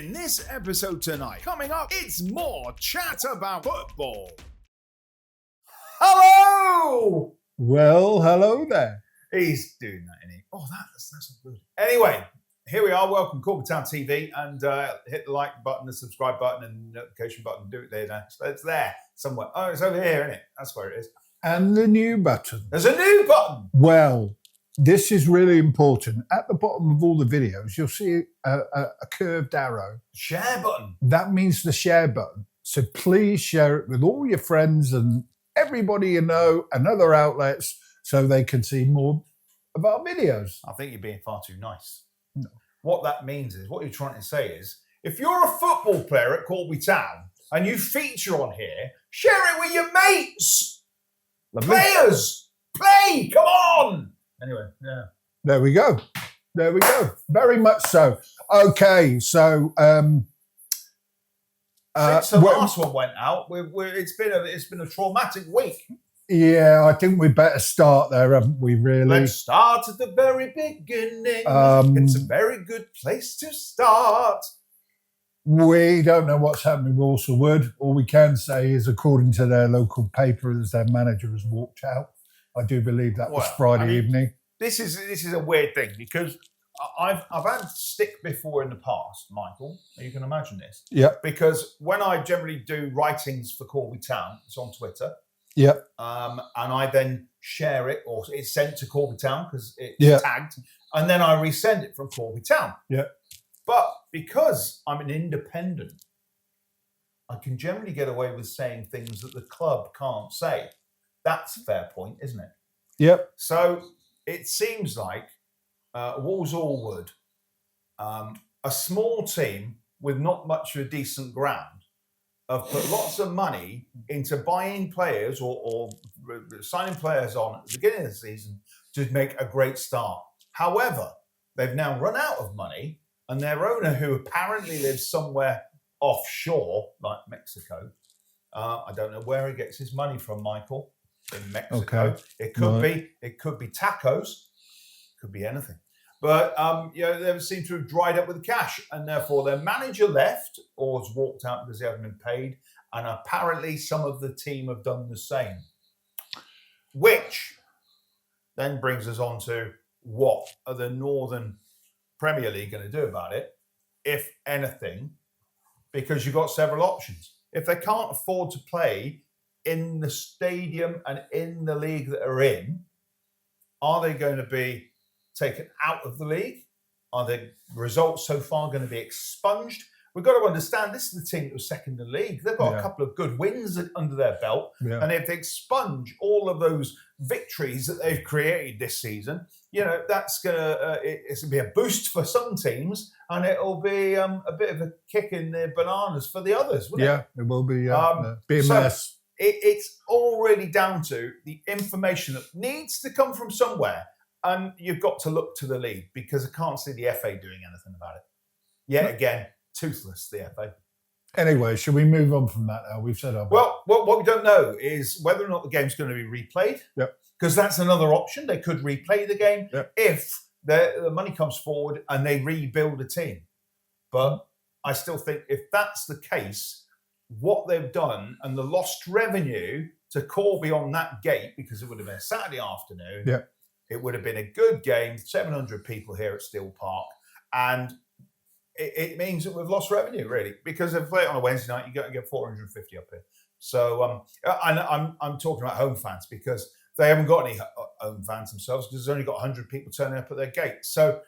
In this episode tonight, coming up, it's more chat about football. Hello! Well, hello there. He's doing that, isn't he? Oh, that's not good. Anyway, here we are. Welcome, Corby Town TV, and hit the like button, the subscribe button, and the notification button. Do it there now. So it's there somewhere. Oh, it's over here, isn't it? That's where it is. And the new button. There's a new button. Well, this is really important. At the bottom of all the videos, you'll see a curved arrow. Share button. That means the share button. So please share it with all your friends and everybody you know and other outlets so they can see more of our videos. I think you're being far too nice. No. What that means is, what you're trying to say is, if you're a football player at Corby Town and you feature on here, share it with your mates. Lovely. Players, play, come on. Anyway, yeah. There we go. There we go. Very much so. Okay, so since the last one went out, it's been a traumatic week. Yeah, I think we better start there, haven't we, really? Let's start at the very beginning. It's a very good place to start. We don't know what's happening with Walsall Wood. All we can say is, according to their local paper, as their manager has walked out. I do believe that was Friday evening. This is a weird thing because I've had stick before in the past, Michael. You can imagine this. Yeah. Because when I generally do writings for Corby Town, it's on Twitter. Yeah. And I then share it, or it's sent to Corby Town because it's tagged, and then I resend it from Corby Town. Yeah. But because I'm an independent, I can generally get away with saying things that the club can't say. That's a fair point, isn't it? Yep. So it seems like Walsall Wood, a small team with not much of a decent ground, have put lots of money into buying players or signing players on at the beginning of the season to make a great start. However, they've now run out of money, and their owner, who apparently lives somewhere offshore, like Mexico, I don't know where he gets his money from, Michael. In Mexico, okay. It could be tacos, could be anything. But they seem to have dried up with the cash, and therefore their manager left or has walked out because he hasn't been paid. And apparently some of the team have done the same, which then brings us on to what are the Northern Premier League going to do about it, if anything, because you've got several options. If they can't afford to play in the stadium and in the league that are in, are they going to be taken out of the league? Are the results so far going to be expunged? We've got to understand this is the team that was second in the league. They've got a couple of good wins under their belt. Yeah. And if they expunge all of those victories that they've created this season, that's going to it's going to be a boost for some teams, and it'll be a bit of a kick in the bananas for the others, wouldn't it? It will be. Be a mess. It's all really down to the information that needs to come from somewhere. And you've got to look to the league, because I can't see the FA doing anything about it. Yet again, toothless, the FA. Anyway, should we move on from that now? We've said our Well, what we don't know is whether or not the game's going to be replayed. Yep. Because that's another option. They could replay the game if the money comes forward and they rebuild a team. But I still think if that's the case, what they've done and the lost revenue to Corby on that gate, because it would have been a Saturday afternoon, it would have been a good game, 700 people here at Steel Park, and it means that we've lost revenue, really, because if they play it on a Wednesday night, you get 450 up here. So I'm talking about home fans, because they haven't got any home fans themselves, because there's only got 100 people turning up at their gate. So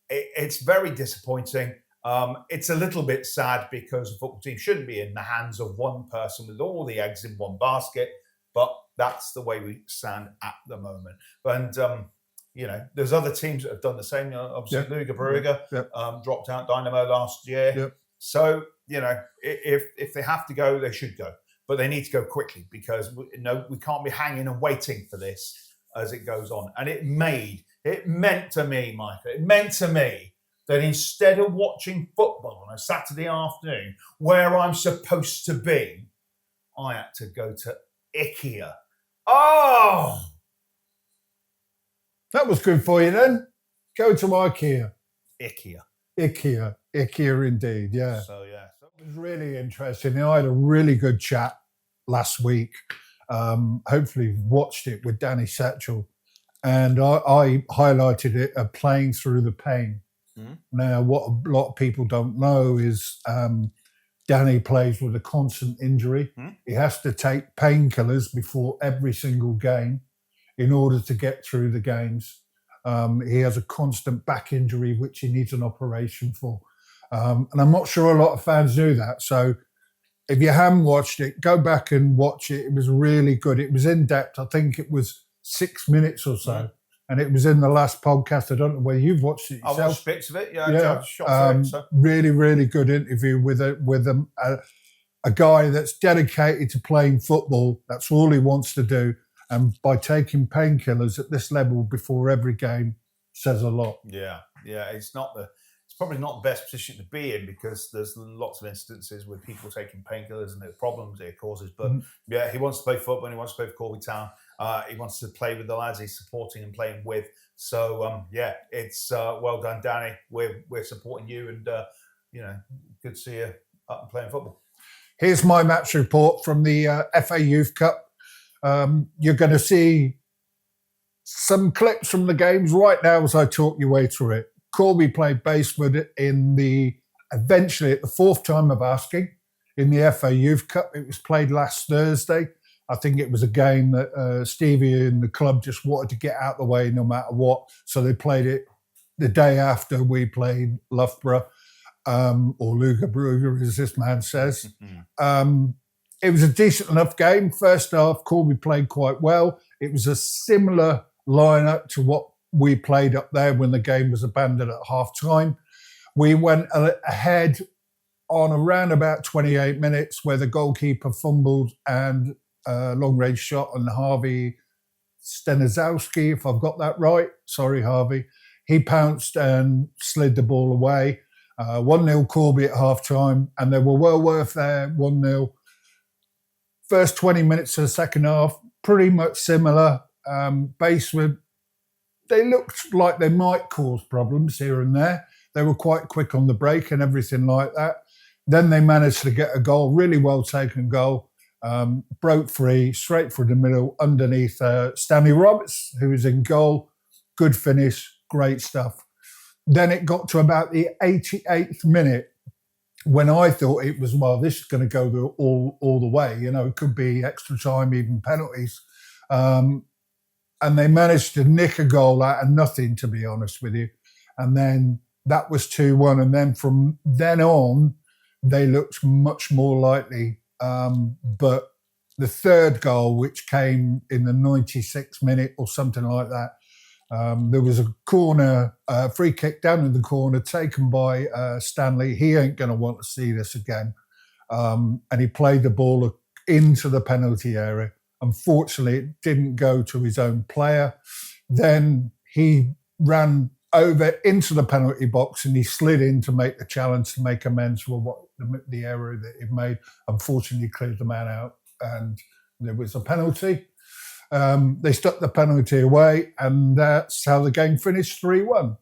it's very disappointing. It's a little bit sad, because the football team shouldn't be in the hands of one person with all the eggs in one basket, but that's the way we stand at the moment. And, there's other teams that have done the same. Obviously, Luga Barriga dropped out Dynamo last year. Yep. So, if they have to go, they should go. But they need to go quickly, because we can't be hanging and waiting for this as it goes on. And it meant to me, Michael, that instead of watching football on a Saturday afternoon where I'm supposed to be, I had to go to IKEA. Oh! That was good for you then. Go to IKEA. IKEA. IKEA indeed, yeah. So, yeah. It was really interesting. I had a really good chat last week. Hopefully you've watched it with Danny Satchel. And I highlighted it, playing through the pain. Mm-hmm. Now, what a lot of people don't know is Danny plays with a constant injury. Mm-hmm. He has to take painkillers before every single game in order to get through the games. He has a constant back injury, which he needs an operation for. And I'm not sure a lot of fans do that. So if you haven't watched it, go back and watch it. It was really good. It was in depth. I think it was 6 minutes or so. Mm-hmm. And it was in the last podcast. I don't know whether you've watched it yourself. I watched bits of it, yeah. Shot through it, so. Really, really good interview with a guy that's dedicated to playing football. That's all he wants to do. And by taking painkillers at this level before every game says a lot. Yeah. It's probably not the best position to be in because there's lots of instances with people taking painkillers and the problems it causes. But yeah, he wants to play football. He wants to play for Corby Town. He wants to play with the lads he's supporting and playing with. So it's well done, Danny. We're supporting you, and good to see you up and playing football. Here's my match report from the FA Youth Cup. You're going to see some clips from the games right now as I talk your way through it. Corby played Basford eventually at the fourth time of asking in the FA Youth Cup. It was played last Thursday. I think it was a game that Stevie and the club just wanted to get out of the way no matter what. So they played it the day after we played Loughborough, or Lugerbrugger, as this man says. It was a decent enough game. First half, Corby played quite well. It was a similar lineup to what we played up there when the game was abandoned at half-time. We went ahead on around about 28 minutes where the goalkeeper fumbled and a long-range shot on Harvey Stenizowski, if I've got that right. Sorry, Harvey. He pounced and slid the ball away. 1-0 Corby at half-time, and they were well worth their 1-0. First 20 minutes of the second half, pretty much similar. Basford, they looked like they might cause problems here and there. They were quite quick on the break and everything like that. Then they managed to get a goal, really well taken goal. Broke free, straight through the middle, underneath Stanley Roberts, who was in goal. Good finish, great stuff. Then it got to about the 88th minute when I thought it was, this is going to go all the way. It could be extra time, even penalties. And they managed to nick a goal out of nothing, to be honest with you. And then that was 2-1. And then from then on, they looked much more likely. But the third goal, which came in the 96th minute or something like that, there was a corner, free kick down in the corner taken by Stanley. He ain't going to want to see this again. And he played the ball into the penalty area. Unfortunately, it didn't go to his own player. Then he ran over into the penalty box and he slid in to make the challenge to make amends for what the error that he made. Unfortunately, cleared the man out and there was a penalty. They stuck the penalty away and that's how the game finished 3-1.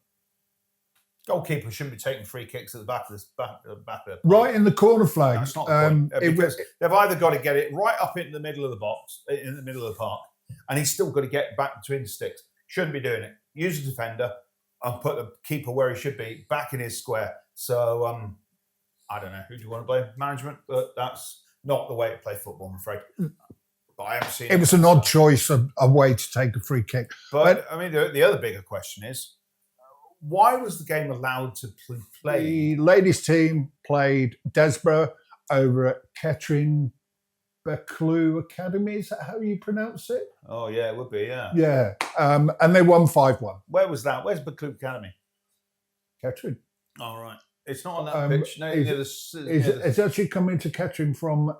Goalkeeper shouldn't be taking free kicks at the back of the right in the corner flag. That's not the point. Because they've either got to get it right up in the middle of the box, in the middle of the park, and he's still got to get back between the sticks. Shouldn't be doing it. Use the defender and put the keeper where he should be, back in his square. So I don't know who do you want to blame, management, but that's not the way to play football, I'm afraid. But I haven't seen it. It was an odd choice, a way to take a free kick. But I mean, the other bigger question is, why was the game allowed to play? The ladies' team played Desborough over at Kettering Beclu Academy. Is that how you pronounce it? Oh, yeah, it would be, yeah. Yeah, and they won 5-1. Where was that? Where's Beclu Academy? Kettering. All right. It's not on that pitch. No, it's actually coming to Kettering from,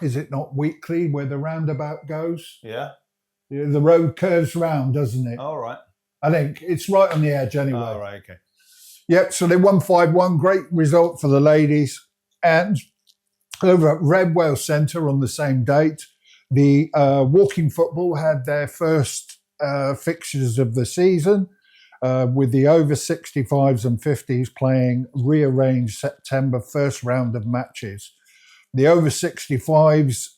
is it not Weekly, where the roundabout goes? Yeah. The road curves round, doesn't it? All right. I think it's right on the edge anyway. Oh, right, okay. Yep, so they won 5-1. Great result for the ladies. And over at Redwell Centre on the same date, the walking football had their first fixtures of the season. with the over 65s and 50s playing rearranged September first round of matches. The over 65s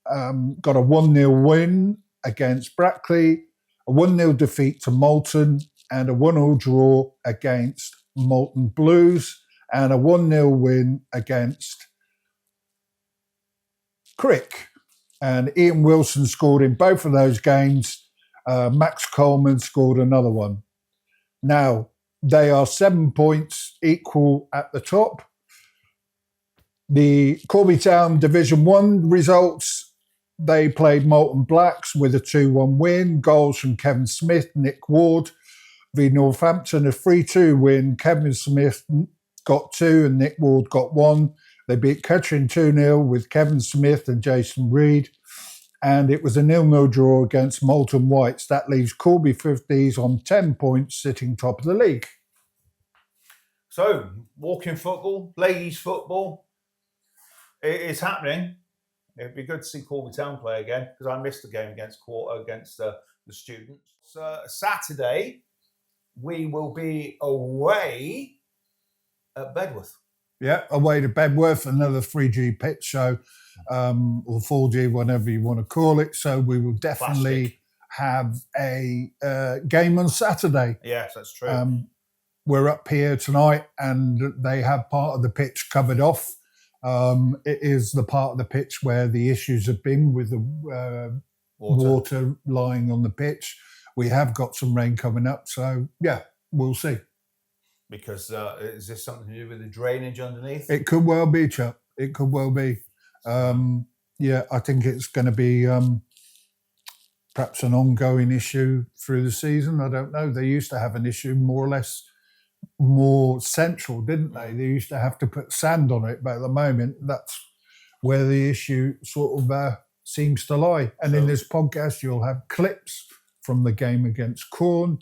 got a 1-0 win against Brackley, a 1-0 defeat to Moulton, and a 1-1 draw against Moulton Blues, and a 1-0 win against Crick. And Ian Wilson scored in both of those games. Max Coleman scored another one. Now, they are 7 points equal at the top. The Corby Town Division 1 results, they played Moulton Blacks with a 2-1 win. Goals from Kevin Smith, Nick Ward. The Northampton, a 3-2 win. Kevin Smith got 2 and Nick Ward got 1. They beat Kettering 2-0 with Kevin Smith and Jason Reed. And it was a 0-0 draw against Moulton Whites. That leaves Corby 50s on 10 points, sitting top of the league. So, walking football, ladies football, it's happening. It'd be good to see Corby Town play again, because I missed the game against the students. So, Saturday, we will be away at Bedworth. Yeah, away to Bedworth, another 3G pitch, so or 4G, whatever you want to call it. So we will definitely have a game on Saturday. Yes, that's true. We're up here tonight, and they have part of the pitch covered off. It is the part of the pitch where the issues have been with the water lying on the pitch. We have got some rain coming up, so yeah, we'll see. Because is this something to do with the drainage underneath? It could well be, Chuck. It could well be. Yeah, I think it's going to be perhaps an ongoing issue through the season. I don't know. They used to have an issue more or less more central, didn't they? They used to have to put sand on it, but at the moment, that's where the issue sort of seems to lie. And in this podcast, you'll have clips from the game against Corn,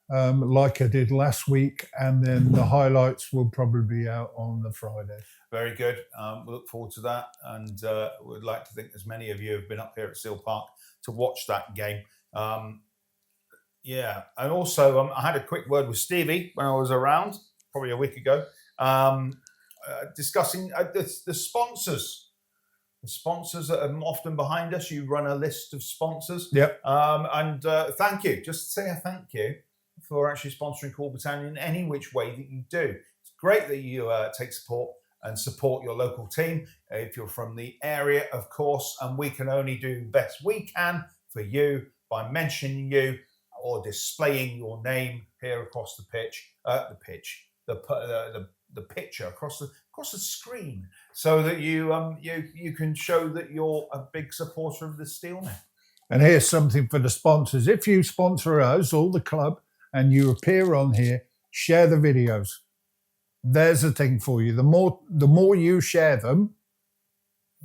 like I did last week, and then the highlights will probably be out on the Friday. Very good. We look forward to that, and would like to think as many of you have been up here at Seal Park to watch that game. Yeah, and also I had a quick word with Stevie when I was around, probably a week ago, discussing the sponsors. The sponsors that are often behind us. You run a list of sponsors. Yep. And thank you. Just to say a thank you for actually sponsoring Corby Town in any which way that you do. It's great that you take support and support your local team if you're from the area, of course, and we can only do the best we can for you by mentioning you or displaying your name here across the picture across the screen, so that you can show that you're a big supporter of the Steelmen. And here's something for the sponsors: if you sponsor us or the club and you appear on here, share the videos. There's a thing for you. The more you share them,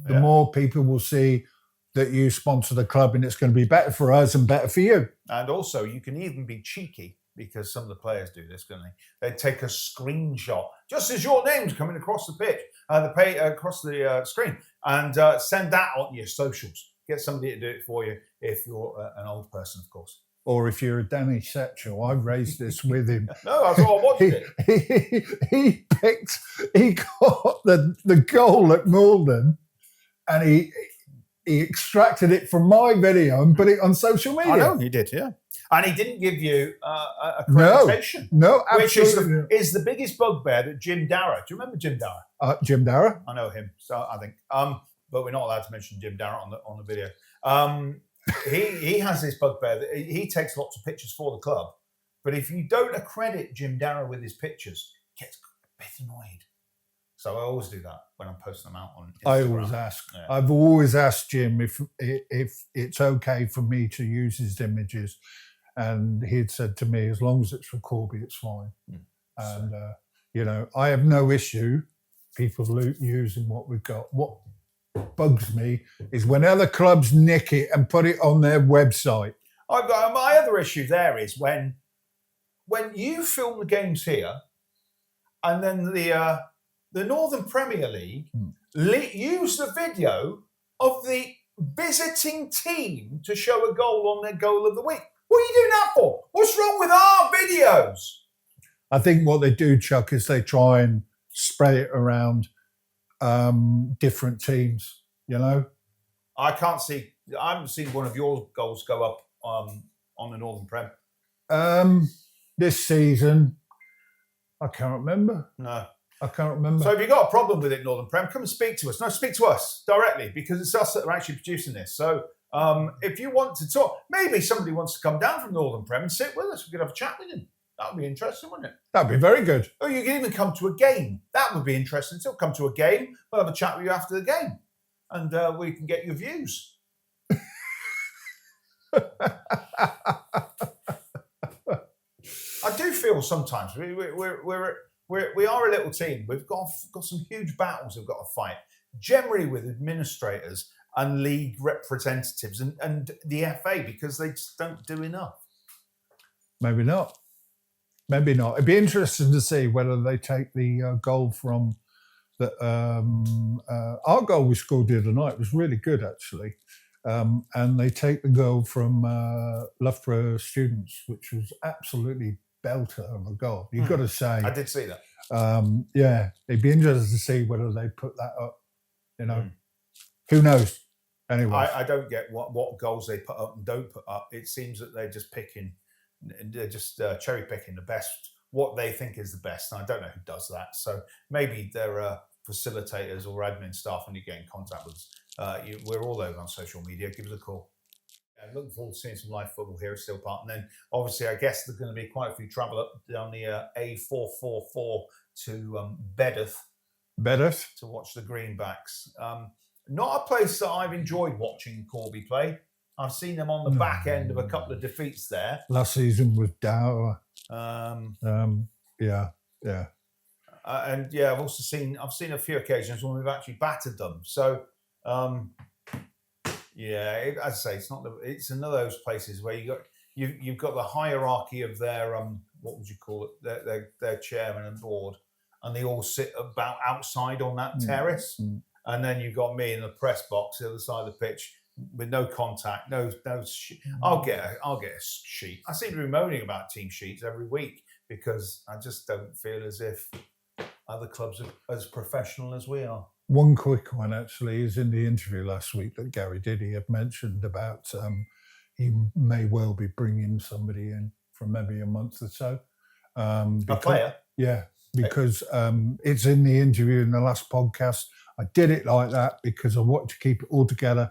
the more people will see that you sponsor the club, and it's going to be better for us and better for you. And also, you can even be cheeky, because some of the players do this, don't they? They take a screenshot, just as your name's coming across the pitch, across the screen, and send that on your socials. Get somebody to do it for you if you're an old person, of course. Or if you're a Danny Setchell, I raised this with him. No, I thought I watched it. He got the goal at Midland, and he extracted it from my video and put it on social media. I know he did, yeah. And he didn't give you accreditation. No, absolutely. Which is the biggest bugbear that Jim Darragh. Do you remember Jim Darragh? Jim Darragh? I know him, so I think. But we're not allowed to mention Jim Darragh on the video. He has this bugbear that he takes lots of pictures for the club, but if you don't accredit Jim Darragh with his pictures, he gets a bit annoyed. So I always do that when I'm posting them out on Instagram. I always ask. Yeah. I've always asked Jim if it's okay for me to use his images, and he'd said to me, as long as it's for Corby, it's fine. And I have no issue people using what we've got. What bugs me is when other clubs nick it and put it on their website. I've got my other issue there is when you film the games here, and then the Northern Premier League use the video of the visiting team to show a goal on their goal of the week. What are you doing that for? What's wrong with our videos? I think what they do, Chuck, is they try and spray it around different teams, you know? I haven't seen one of your goals go up on the Northern Prem. This season, I can't remember. No. I can't remember. So if you've got a problem with it, Northern Prem, come and speak to us. No, speak to us directly, because it's us that are actually producing this. So if you want to talk, maybe somebody wants to come down from Northern Prem and sit with us. We could have a chat with him. That would be interesting, wouldn't it? That'd be very good. Or you could even come to a game. That would be interesting. So come to a game. We'll have a chat with you after the game. And we can get your views. I do feel sometimes we are a little team. We've got some huge battles we've got to fight, generally with administrators and league representatives and the FA, because they just don't do enough. Maybe not. Maybe not. It'd be interesting to see whether they take the goal from the our goal we scored the other night was really good, actually. And they take the goal from Loughborough students, which was absolutely belter of a goal. You've got to say. I did see that. Yeah, it'd be interesting to see whether they put that up. You know, who knows? Anyway, I don't get what goals they put up and don't put up. It seems that they're just cherry picking the best, what they think is the best. And I don't know who does that. So maybe they're facilitators or admin staff, and you get in contact with us. We're all over on social media. Give us a call. I'm looking forward to seeing some live football here at Steel Park. And then, obviously, I guess there's going to be quite a few travel up down the A444 to Bedworth to watch the Greenbacks. Not a place that I've enjoyed watching Corby play. I've seen them on the back end of a couple of defeats there. Last season was dour. Yeah. And yeah, I've seen a few occasions when we've actually battered them. So yeah, as I say, it's another of those places where you've got the hierarchy of their what would you call it, their chairman and board, and they all sit about outside on that terrace, and then you've got me in the press box the other side of the pitch with no contact, no. I'll get a sheet. I seem to be moaning about team sheets every week because I just don't feel as if other clubs are as professional as we are. One quick one, actually, is in the interview last week that Gary did. He had mentioned about he may well be bringing somebody in for maybe a month or so. A player? Yeah, because it's in the interview in the last podcast. I did it like that because I wanted to keep it all together,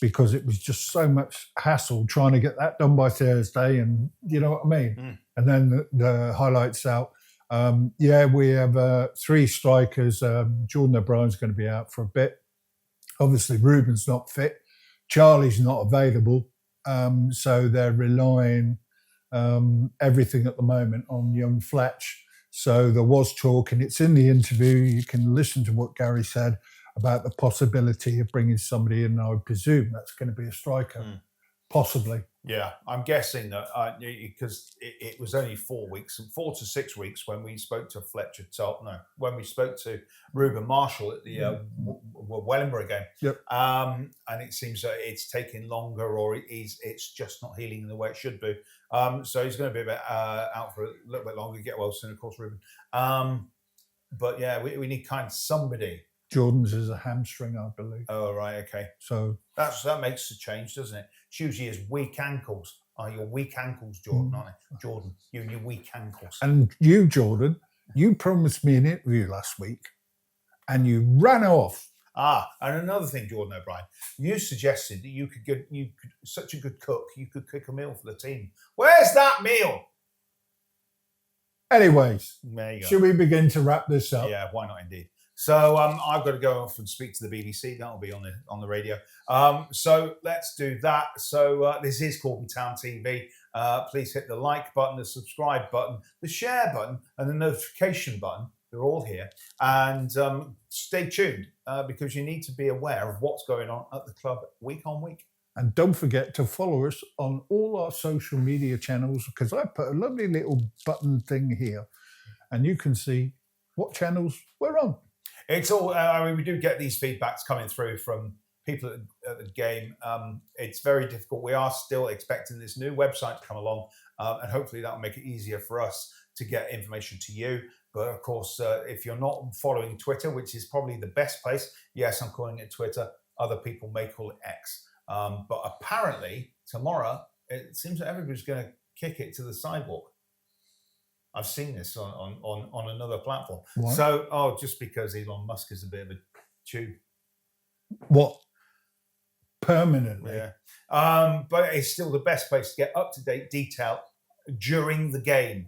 because it was just so much hassle trying to get that done by Thursday, and you know what I mean? And then the highlights out. We have 3 strikers. Jordan O'Brien's going to be out for a bit. Obviously, Ruben's not fit. Charlie's not available. So they're relying everything at the moment on young Fletch. So there was talk, and it's in the interview. You can listen to what Gary said about the possibility of bringing somebody in. I would presume that's going to be a striker, possibly. Yeah, I'm guessing that because it was only 4 to 6 weeks when we spoke to when we spoke to Ruben Marshall at the Wellingborough game. Yep. And it seems that it's taking longer, or it's just not healing in the way it should be. So he's going to be out for a little bit longer. Get well soon, of course, Ruben. But yeah, we need somebody. Jordan's is a hamstring, I believe. Oh, right, okay. So that makes a change, doesn't it? It's usually his weak ankles. Your weak ankles, Jordan, aren't they? Jordan, you and your weak ankles. And you, Jordan, you promised me an interview last week, and you ran off. And another thing, Jordan O'Brien, you suggested that you could such a good cook, you could cook a meal for the team. Where's that meal? Anyways, there you go. Should we begin to wrap this up? Yeah, why not indeed. So I've got to go off and speak to the BBC. That'll be on the radio. So let's do that. So this is Corby Town TV. Please hit the like button, the subscribe button, the share button, and the notification button. They're all here. And stay tuned because you need to be aware of what's going on at the club week on week. And don't forget to follow us on all our social media channels, because I put a lovely little button thing here, and you can see what channels we're on. It's all. We do get these feedbacks coming through from people at the game. It's very difficult. We are still expecting this new website to come along, and hopefully that will make it easier for us to get information to you. But of course, if you're not following Twitter, which is probably the best place, yes, I'm calling it Twitter. Other people may call it X. But apparently tomorrow, it seems that everybody's going to kick it to the sidewalk. I've seen this on another platform. What? So, just because Elon Musk is a bit of a tube. What? Permanently? Yeah. But it's still the best place to get up-to-date detail during the game.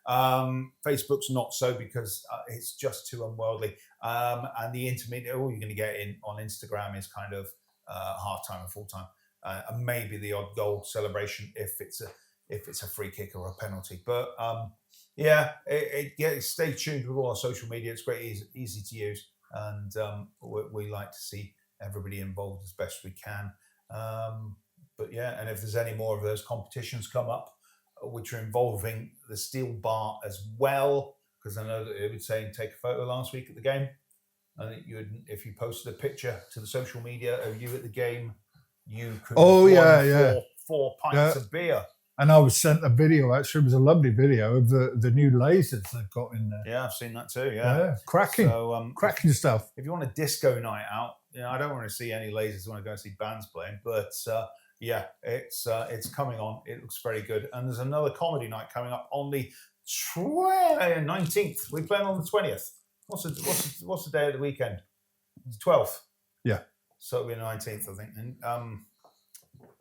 Facebook's not so, because it's just too unworldly. And the intermediate, all you're going to get on Instagram is kind of half-time and full-time. And maybe the odd goal celebration if it's a free kick or a penalty. But stay tuned with all our social media. It's great, easy to use, and we like to see everybody involved as best we can. But yeah, and if there's any more of those competitions come up, which are involving the steel bar as well, because I know that it was saying take a photo last week at the game. I think if you posted a picture to the social media of you at the game, you could four pints of beer. And I was sent a video, actually. It was a lovely video of the new lasers they've got in there. Yeah, I've seen that too, yeah. Cracking. So, cracking stuff. If you want a disco night out, I don't want to see any lasers. I want to go see bands playing. But it's coming on. It looks very good. And there's another comedy night coming up on the 19th. We're playing on the 20th. What's the day of the weekend? It's 12th. Yeah. So it'll be the 19th, I think. And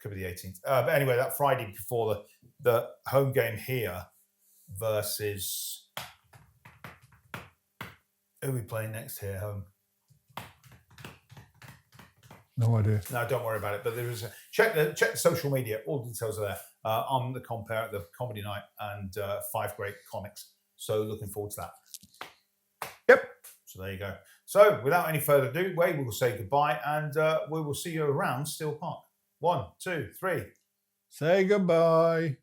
could be the 18th. But anyway, that Friday before the home game here versus who are we playing next here home? No idea. No, don't worry about it. But there is check the social media. All details are there on the compare, the comedy night, and 5 great comics. So looking forward to that. Yep. So there you go. So without any further ado, we will say goodbye, and we will see you around Steel Park. 1, 2, 3. Say goodbye.